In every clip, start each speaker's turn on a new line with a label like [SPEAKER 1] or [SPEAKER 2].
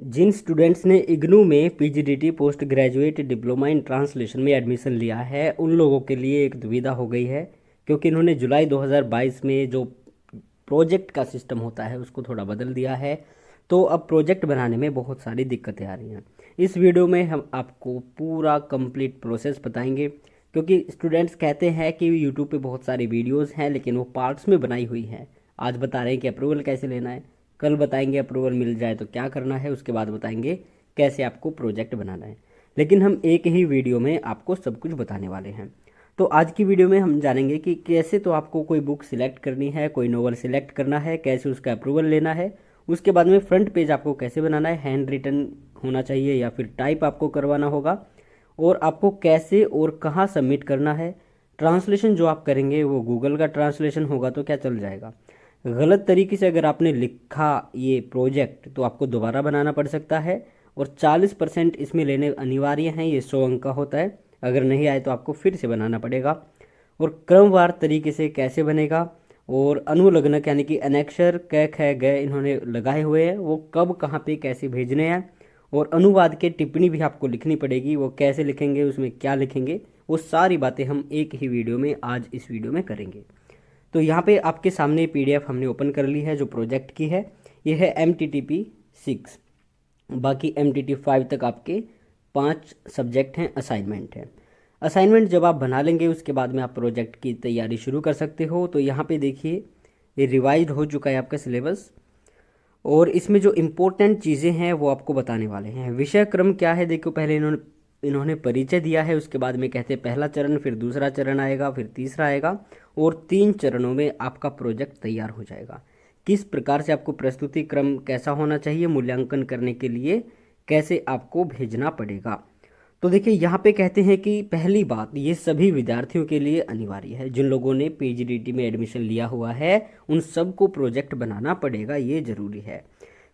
[SPEAKER 1] जिन students ने इग्नू में PGDT post graduate diploma in translation में एडमिशन लिया है उन लोगों के लिए एक दुविधा हो गई है, क्योंकि इन्होंने जुलाई 2022 में जो प्रोजेक्ट का सिस्टम होता है उसको थोड़ा बदल दिया है। तो अब प्रोजेक्ट बनाने में बहुत सारी दिक्कतें आ रही हैं। इस वीडियो में हम आपको पूरा कंप्लीट प्रोसेस बताएंगे, क्योंकि स्टूडेंट्स कहते हैं कि यूट्यूब पे बहुत सारी वीडियोस हैं लेकिन वो पार्ट्स में बनाई हुई हैं। आज बता रहे हैं कि अप्रूवल कैसे लेना है, कल बताएंगे अप्रूवल मिल जाए तो क्या करना है, उसके बाद बताएंगे कैसे आपको प्रोजेक्ट बनाना है। लेकिन हम एक ही वीडियो में आपको सब कुछ बताने वाले हैं। तो आज की वीडियो में हम जानेंगे कि कैसे तो आपको कोई बुक सिलेक्ट करनी है, कोई नोवेल सिलेक्ट करना है, कैसे उसका अप्रूवल लेना है, उसके बाद में फ्रंट पेज आपको कैसे बनाना है, हैंड रिटन होना चाहिए या फिर टाइप आपको करवाना होगा, और आपको कैसे और कहाँ सबमिट करना है। ट्रांसलेशन जो आप करेंगे वो गूगल का ट्रांसलेशन होगा तो क्या चल जाएगा। गलत तरीके से अगर आपने लिखा ये प्रोजेक्ट तो आपको दोबारा बनाना पड़ सकता है, और 40% इसमें लेने अनिवार्य हैं। ये 100 अंक का होता है, अगर नहीं आए तो आपको फिर से बनाना पड़ेगा। और क्रमवार तरीके से कैसे बनेगा, और अनुलग्नक यानी कि अनेक्षर क ख ग इन्होंने लगाए हुए हैं, वो कब कहाँ पे कैसे भेजने हैं। और अनुवाद के टिप्पणी भी आपको लिखनी पड़ेगी, वो कैसे लिखेंगे, उसमें क्या लिखेंगे, वो सारी बातें हम एक ही वीडियो में आज इस वीडियो में करेंगे। तो यहाँ पे आपके सामने पीडीएफ हमने ओपन कर ली है जो प्रोजेक्ट की है। ये है MTTP 6, बाकी MTT 5 तक आपके 5 सब्जेक्ट हैं, असाइनमेंट है। असाइनमेंट जब आप बना लेंगे उसके बाद में आप प्रोजेक्ट की तैयारी शुरू कर सकते हो। तो यहाँ पे देखिए ये रिवाइज हो चुका है आपका सिलेबस, और इसमें जो इम्पोर्टेंट चीज़ें हैं वो आपको बताने वाले हैं। विषय क्रम क्या है, देखो पहले इन्होंने परिचय दिया है, उसके बाद में कहते हैं पहला चरण, फिर दूसरा चरण आएगा, फिर तीसरा आएगा, और 3 चरणों में आपका प्रोजेक्ट तैयार हो जाएगा। किस प्रकार से आपको प्रस्तुति क्रम कैसा होना चाहिए, मूल्यांकन करने के लिए कैसे आपको भेजना पड़ेगा। तो देखिए यहाँ पे कहते हैं कि पहली बात, ये सभी विद्यार्थियों के लिए अनिवार्य है। जिन लोगों ने पीजीडीटी में एडमिशन लिया हुआ है उन सबको प्रोजेक्ट बनाना पड़ेगा, ये जरूरी है।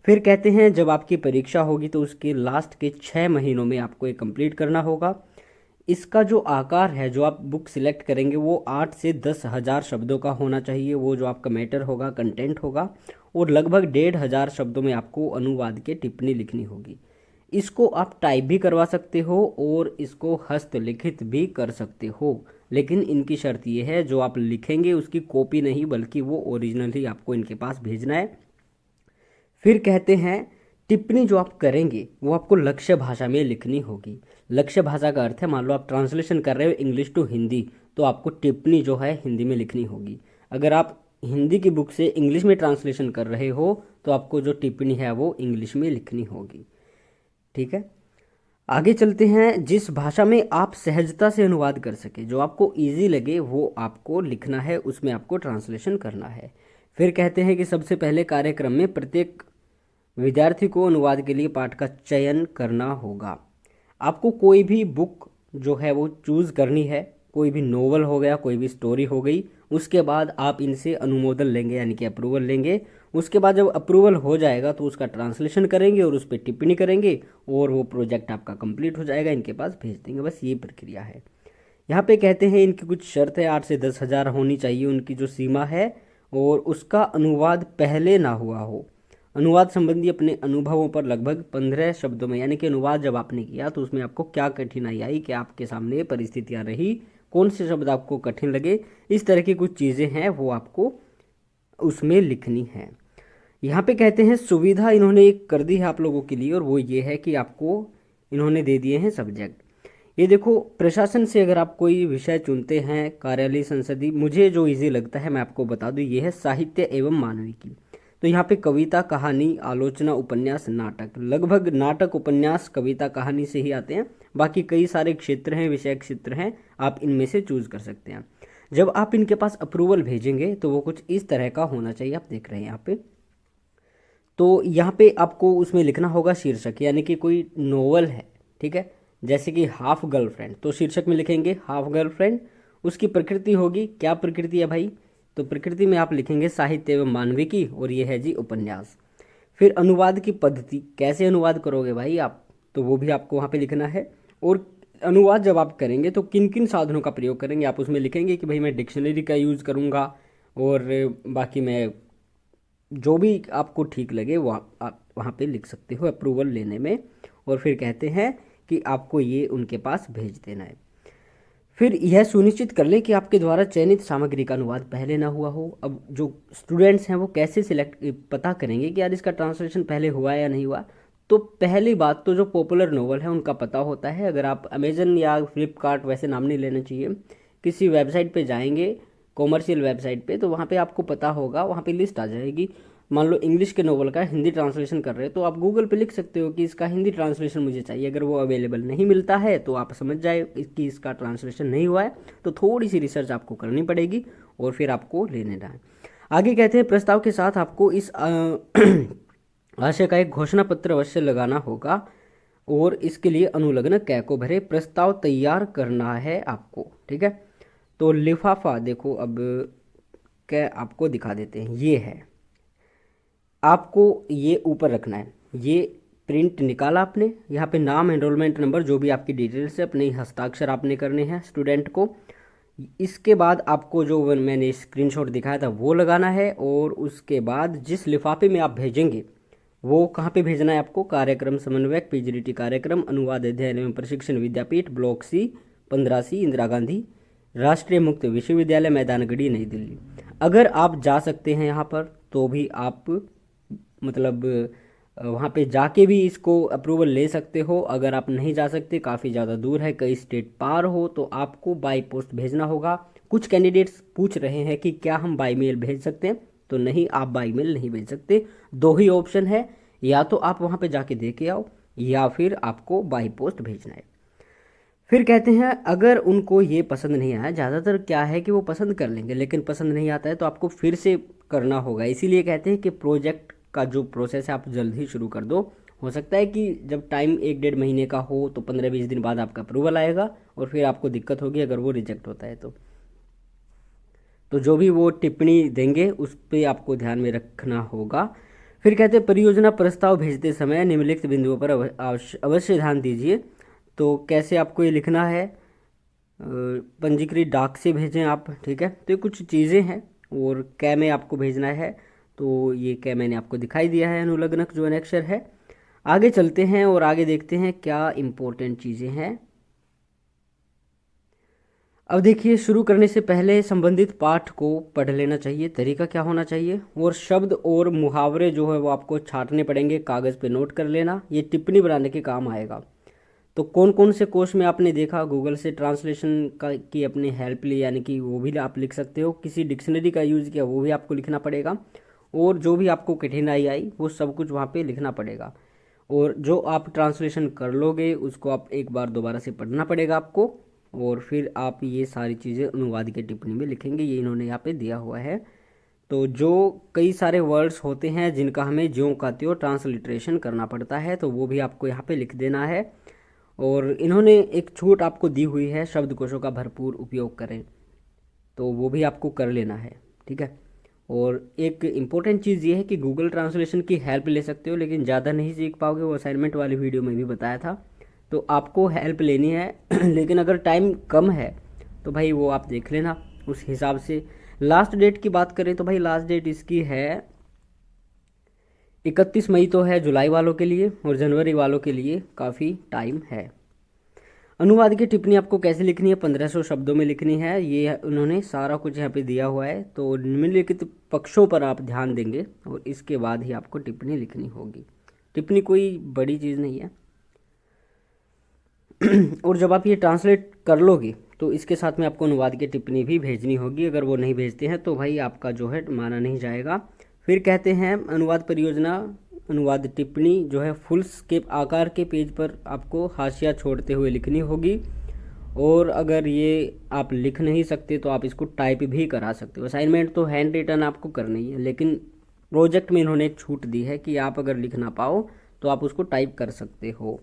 [SPEAKER 1] फिर कहते हैं जब आपकी परीक्षा होगी तो उसके लास्ट के 6 महीनों में आपको ये कंप्लीट करना होगा। इसका जो आकार है, जो आप बुक सिलेक्ट करेंगे वो 8 से 10,000 शब्दों का होना चाहिए, वो जो आपका मैटर होगा, कंटेंट होगा, और लगभग 1,500 शब्दों में आपको अनुवाद के टिप्पणी लिखनी होगी। इसको आप टाइप भी करवा सकते हो और इसको हस्तलिखित भी कर सकते हो, लेकिन इनकी शर्त ये है जो आप लिखेंगे उसकी कॉपी नहीं बल्कि वो ओरिजिनल ही आपको इनके पास भेजना है। फिर कहते हैं टिप्पणी जो आप करेंगे वो आपको लक्ष्य भाषा में लिखनी होगी। लक्ष्य भाषा का अर्थ है, मान लो आप ट्रांसलेशन कर रहे हो इंग्लिश टू हिंदी, तो आपको टिप्पणी जो है हिंदी में लिखनी होगी। अगर आप हिंदी की बुक से इंग्लिश में ट्रांसलेशन कर रहे हो तो आपको जो टिप्पणी है वो इंग्लिश में लिखनी होगी। ठीक है, आगे चलते हैं। जिस भाषा में आप सहजता से अनुवाद कर सके, जो आपको इजी लगे वो आपको लिखना है, उसमें आपको ट्रांसलेशन करना है। फिर कहते हैं कि सबसे पहले कार्यक्रम में प्रत्येक विद्यार्थी को अनुवाद के लिए पाठ का चयन करना होगा। आपको कोई भी बुक जो है वो चूज़ करनी है, कोई भी नोवेल हो गया, कोई भी स्टोरी हो गई, उसके बाद आप इनसे अनुमोदन लेंगे यानी कि अप्रूवल लेंगे। उसके बाद जब अप्रूवल हो जाएगा तो उसका ट्रांसलेशन करेंगे और उस पर टिप्पणी करेंगे, और वो प्रोजेक्ट आपका कंप्लीट हो जाएगा, इनके पास भेज देंगे। बस ये प्रक्रिया है। यहाँ पे कहते हैं इनकी कुछ शर्त है, 8 से 10,000 होनी चाहिए उनकी जो सीमा है, और उसका अनुवाद पहले ना हुआ हो। अनुवाद संबंधी अपने अनुभवों पर लगभग 15 शब्दों में, यानी कि अनुवाद जब आपने किया तो उसमें आपको क्या कठिनाई आई, क्या आपके सामने परिस्थितियां रही, कौन से शब्द आपको कठिन लगे, इस तरह की कुछ चीज़ें हैं वो आपको उसमें लिखनी है। यहाँ पे कहते हैं सुविधा इन्होंने एक कर दी है आप लोगों के लिए, और वो ये है कि आपको इन्होंने दे दिए हैं सब्जेक्ट। ये देखो, प्रशासन से अगर आप कोई विषय चुनते हैं, कार्यालय, संसदीय, मुझे जो इजी लगता है मैं आपको बता दूं, ये है साहित्य एवं मानविकी। तो यहाँ पे कविता, कहानी, आलोचना, उपन्यास, नाटक, लगभग नाटक, उपन्यास, कविता, कहानी से ही आते हैं। बाकी कई सारे क्षेत्र हैं, विषय क्षेत्र हैं, आप इनमें से चूज कर सकते हैं। जब आप इनके पास अप्रूवल भेजेंगे तो वो कुछ इस तरह का होना चाहिए, आप देख रहे हैं यहाँ पे। तो यहाँ पे आपको उसमें लिखना होगा शीर्षक, यानी कि कोई नोवेल है, ठीक है, जैसे कि हाफ गर्लफ्रेंड, तो शीर्षक में लिखेंगे हाफ गर्लफ्रेंड। उसकी प्रकृति होगी, क्या प्रकृति है भाई, तो प्रकृति में आप लिखेंगे साहित्य एवं मानविकी, और ये है जी उपन्यास। फिर अनुवाद की पद्धति, कैसे अनुवाद करोगे भाई आप, तो वो भी आपको वहाँ पे लिखना है। और अनुवाद जब आप करेंगे तो किन किन साधनों का प्रयोग करेंगे, आप उसमें लिखेंगे कि भाई मैं डिक्शनरी का यूज़ करूँगा, और बाकी मैं जो भी आपको ठीक लगे वो आप वहाँ पे लिख सकते हो अप्रूवल लेने में, और फिर कहते हैं कि आपको ये उनके पास भेज देना है। फिर यह सुनिश्चित कर लें कि आपके द्वारा चयनित सामग्री का अनुवाद पहले ना हुआ हो। अब जो स्टूडेंट्स हैं वो कैसे सिलेक्ट पता करेंगे कि यार इसका ट्रांसलेशन पहले हुआ है या नहीं हुआ। तो पहली बात तो जो पॉपुलर नोवेल है उनका पता होता है। अगर आप अमेजन या फ्लिपकार्ट, वैसे नाम नहीं लेना चाहिए, किसी वेबसाइट पे जाएंगे कॉमर्शियल वेबसाइट पे, तो वहाँ पे आपको पता होगा, वहाँ पे लिस्ट आ जाएगी। मान लो इंग्लिश के नोवेल का हिंदी ट्रांसलेशन कर रहे हो तो आप गूगल पे लिख सकते हो कि इसका हिंदी ट्रांसलेशन मुझे चाहिए। अगर वो अवेलेबल नहीं मिलता है तो आप समझ जाए कि इसका ट्रांसलेशन नहीं हुआ है, तो थोड़ी सी रिसर्च आपको करनी पड़ेगी और फिर आपको ले लेना है। आगे कहते हैं प्रस्ताव के साथ आपको इस आशय का एक घोषणा पत्र अवश्य लगाना होगा और इसके लिए अनुलग्न कै को भरे प्रस्ताव तैयार करना है आपको। ठीक है, तो लिफाफा देखो, अब क्या आपको दिखा देते हैं, ये है, आपको ये ऊपर रखना है। ये प्रिंट निकाला आपने, यहाँ पे नाम, एनरोलमेंट नंबर, जो भी आपकी डिटेल्स है, अपने हस्ताक्षर आपने करने हैं स्टूडेंट को। इसके बाद आपको जो मैंने स्क्रीनशॉट दिखाया था वो लगाना है, और उसके बाद जिस लिफाफे में आप भेजेंगे वो कहाँ पे भेजना है आपको, कार्यक्रम समन्वयक, पीजीडीटी कार्यक्रम, अनुवाद अध्ययन एवं प्रशिक्षण विद्यापीठ, block C 15C, Indira Gandhi राष्ट्रीय मुक्त विश्वविद्यालय, मैदानगढ़ी, नई दिल्ली। अगर आप जा सकते हैं यहाँ पर तो भी आप मतलब वहाँ पे जाके भी इसको अप्रूवल ले सकते हो। अगर आप नहीं जा सकते, काफ़ी ज़्यादा दूर है, कई स्टेट पार हो, तो आपको बाई पोस्ट भेजना होगा। कुछ कैंडिडेट्स पूछ रहे हैं कि क्या हम बाई मेल भेज सकते हैं, तो नहीं, आप बाई मेल नहीं भेज सकते। दो ही ऑप्शन है, या तो आप वहाँ पे जाके दे के आओ या फिर आपको बाई पोस्ट भेजना है। फिर कहते हैं अगर उनको ये पसंद नहीं आया, ज़्यादातर क्या है कि वो पसंद कर लेंगे, लेकिन पसंद नहीं आता है तो आपको फिर से करना होगा। इसीलिए कहते हैं कि प्रोजेक्ट का जो प्रोसेस है आप जल्द ही शुरू कर दो। हो सकता है कि जब टाइम 1-1.5 महीने का हो तो 15-20 दिन बाद आपका अप्रूवल आएगा और फिर आपको दिक्कत होगी अगर वो रिजेक्ट होता है तो जो भी वो टिप्पणी देंगे उस पर आपको ध्यान में रखना होगा। फिर कहते हैं परियोजना प्रस्ताव भेजते समय निम्नलिखित बिंदुओं पर अवश्य ध्यान दीजिए। तो कैसे आपको ये लिखना है, पंजीकृत डाक से भेजें आप। ठीक है, तो ये कुछ चीज़ें हैं, और कै में आपको भेजना है, तो ये कै मैंने आपको दिखाई दिया है, अनुलग्नक जो अनेक्षर है। आगे चलते हैं और आगे देखते हैं क्या इम्पोर्टेंट चीज़ें हैं। अब देखिए, शुरू करने से पहले संबंधित पाठ को पढ़ लेना चाहिए। तरीका क्या होना चाहिए, और शब्द और मुहावरे जो है वो आपको छांटने पड़ेंगे, कागज़ पे नोट कर लेना, ये टिप्पणी बनाने के काम आएगा। तो कौन कौन से कोर्स में आपने देखा, गूगल से ट्रांसलेशन का की अपनी हेल्प ली, यानी कि वो भी आप लिख सकते हो। किसी डिक्शनरी का यूज़ किया वो भी आपको लिखना पड़ेगा, और जो भी आपको कठिनाई आई वो सब कुछ वहाँ पे लिखना पड़ेगा। और जो आप ट्रांसलेशन कर लोगे उसको आप एक बार दोबारा से पढ़ना पड़ेगा आपको, और फिर आप ये सारी चीज़ें अनुवाद की टिप्पणी में लिखेंगे। ये इन्होंने यहाँ पे दिया हुआ है। तो जो कई सारे वर्ड्स होते हैं जिनका हमें ज्यों का त्यों ट्रांसलिट्रेशन करना पड़ता है, तो वो भी आपको यहाँ पे लिख देना है। और इन्होंने एक छूट आपको दी हुई है, शब्दकोशों का भरपूर उपयोग करें, तो वो भी आपको कर लेना है। ठीक है, और एक इम्पोर्टेंट चीज़ ये है कि गूगल ट्रांसलेशन की हेल्प ले सकते हो, लेकिन ज़्यादा नहीं सीख पाओगे, वो असाइनमेंट वाली वीडियो में भी बताया था। तो आपको हेल्प लेनी है लेकिन अगर टाइम कम है तो भाई वो आप देख लेना उस हिसाब से। लास्ट डेट की बात करें तो भाई लास्ट डेट इसकी है 31 मई तो है जुलाई वालों के लिए, और जनवरी वालों के लिए काफ़ी टाइम है। अनुवाद की टिप्पणी आपको कैसे लिखनी है, 1500 शब्दों में लिखनी है। ये उन्होंने सारा कुछ यहाँ पे दिया हुआ है। तो निम्नलिखित पक्षों पर आप ध्यान देंगे और इसके बाद ही आपको टिप्पणी लिखनी होगी। टिप्पणी कोई बड़ी चीज़ नहीं है और जब आप ये ट्रांसलेट कर लोगे तो इसके साथ में आपको अनुवाद की टिप्पणी भी भेजनी होगी। अगर वो नहीं भेजते हैं तो भाई आपका जो है माना नहीं जाएगा। फिर कहते हैं अनुवाद परियोजना, अनुवाद टिप्पणी जो है फुल स्केप आकार के पेज पर आपको हाशिया छोड़ते हुए लिखनी होगी। और अगर ये आप लिख नहीं सकते तो आप इसको टाइप भी करा सकते हो। असाइनमेंट तो हैंड रिटन आपको करनी है, लेकिन प्रोजेक्ट में इन्होंने एक छूट दी है कि आप अगर लिख ना पाओ तो आप उसको टाइप कर सकते हो।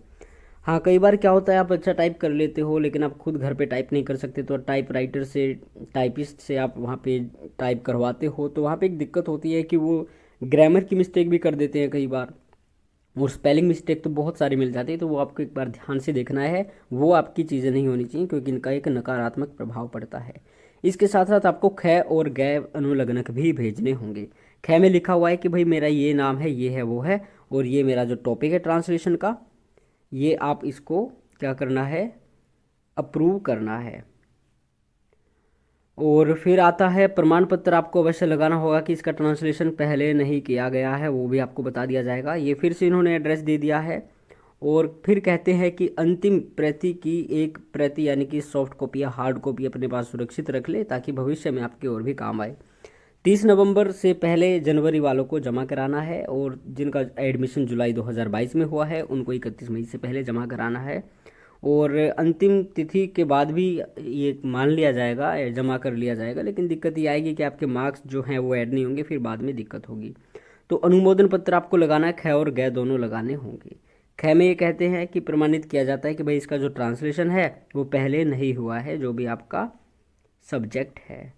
[SPEAKER 1] हाँ, कई बार क्या होता है आप अच्छा टाइप कर लेते हो लेकिन आप खुद घर पे टाइप नहीं कर सकते, तो टाइप राइटर से, टाइपिस्ट से आप वहाँ पे टाइप करवाते हो, तो वहाँ पे एक दिक्कत होती है कि वो ग्रामर की मिस्टेक भी कर देते हैं कई बार, और स्पेलिंग मिस्टेक तो बहुत सारी मिल जाती है। तो वो आपको एक बार ध्यान से देखना है, वो आपकी चीज़ें नहीं होनी चाहिए क्योंकि इनका एक नकारात्मक प्रभाव पड़ता है। इसके साथ साथ आपको ख और गै अनुलग्नक भी भेजने होंगे। ख में लिखा हुआ है कि भाई मेरा ये नाम है, ये है, वो है, और ये मेरा जो टॉपिक है ट्रांसलेशन का, ये आप इसको क्या करना है, अप्रूव करना है। और फिर आता है प्रमाण पत्र, आपको अवश्य लगाना होगा कि इसका ट्रांसलेशन पहले नहीं किया गया है, वो भी आपको बता दिया जाएगा। ये फिर से इन्होंने एड्रेस दे दिया है। और फिर कहते हैं कि अंतिम प्रति की एक प्रति यानी कि सॉफ्ट कॉपी या हार्ड कॉपी अपने पास सुरक्षित रख ले, ताकि भविष्य में आपके और भी काम आए। 30 नवंबर से पहले जनवरी वालों को जमा कराना है, और जिनका एडमिशन जुलाई 2022 में हुआ है उनको 31 मई से पहले जमा कराना है। और अंतिम तिथि के बाद भी ये मान लिया जाएगा, जमा कर लिया जाएगा, लेकिन दिक्कत ये आएगी कि आपके मार्क्स जो हैं वो ऐड नहीं होंगे, फिर बाद में दिक्कत होगी। तो अनुमोदन पत्र आपको लगाना है, ख और ग दोनों लगाने होंगे। ख में ये कहते हैं कि प्रमाणित किया जाता है कि भाई इसका जो ट्रांसलेशन है वो पहले नहीं हुआ है, जो भी आपका सब्जेक्ट है।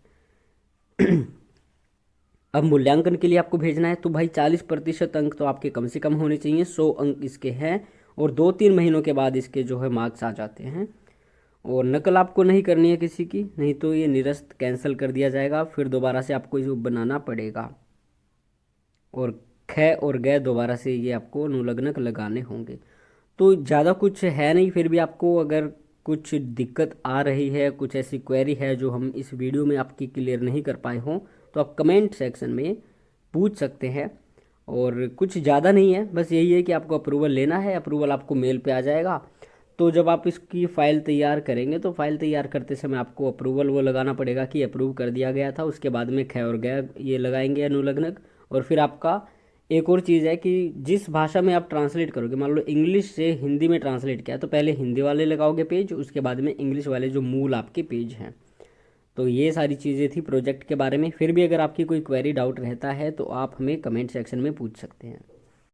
[SPEAKER 1] अब मूल्यांकन के लिए आपको भेजना है, तो भाई 40% अंक तो आपके कम से कम होने चाहिए, 100 अंक इसके हैं, और 2-3 महीनों के बाद इसके जो है मार्क्स आ जाते हैं। और नकल आपको नहीं करनी है किसी की, नहीं तो ये निरस्त कैंसिल कर दिया जाएगा, फिर दोबारा से आपको इसे बनाना पड़ेगा। और ख और ग दोबारा से ये आपको अनुलग्नक लगाने होंगे। तो ज़्यादा कुछ है नहीं, फिर भी आपको अगर कुछ दिक्कत आ रही है, कुछ ऐसी क्वेरी है जो हम इस वीडियो में आपकी क्लियर नहीं कर पाए हों, तो आप कमेंट सेक्शन में पूछ सकते हैं। और कुछ ज़्यादा नहीं है, बस यही है कि आपको अप्रूवल लेना है, अप्रूवल आपको मेल पे आ जाएगा। तो जब आप इसकी फ़ाइल तैयार करेंगे तो फाइल तैयार करते समय आपको अप्रूवल वो लगाना पड़ेगा कि अप्रूव कर दिया गया था, उसके बाद में ख और ग ये लगाएंगे अनुलग्नक। और फिर आपका एक और चीज़ है कि जिस भाषा में आप ट्रांसलेट करोगे, मान लो इंग्लिश से हिंदी में ट्रांसलेट किया, तो पहले हिंदी वाले लगाओगे पेज, उसके बाद में इंग्लिश वाले जो मूल आपके पेज हैं। तो ये सारी चीज़ें थी प्रोजेक्ट के बारे में। फिर भी अगर आपकी कोई क्वेरी डाउट रहता है तो आप हमें कमेंट सेक्शन में पूछ सकते हैं।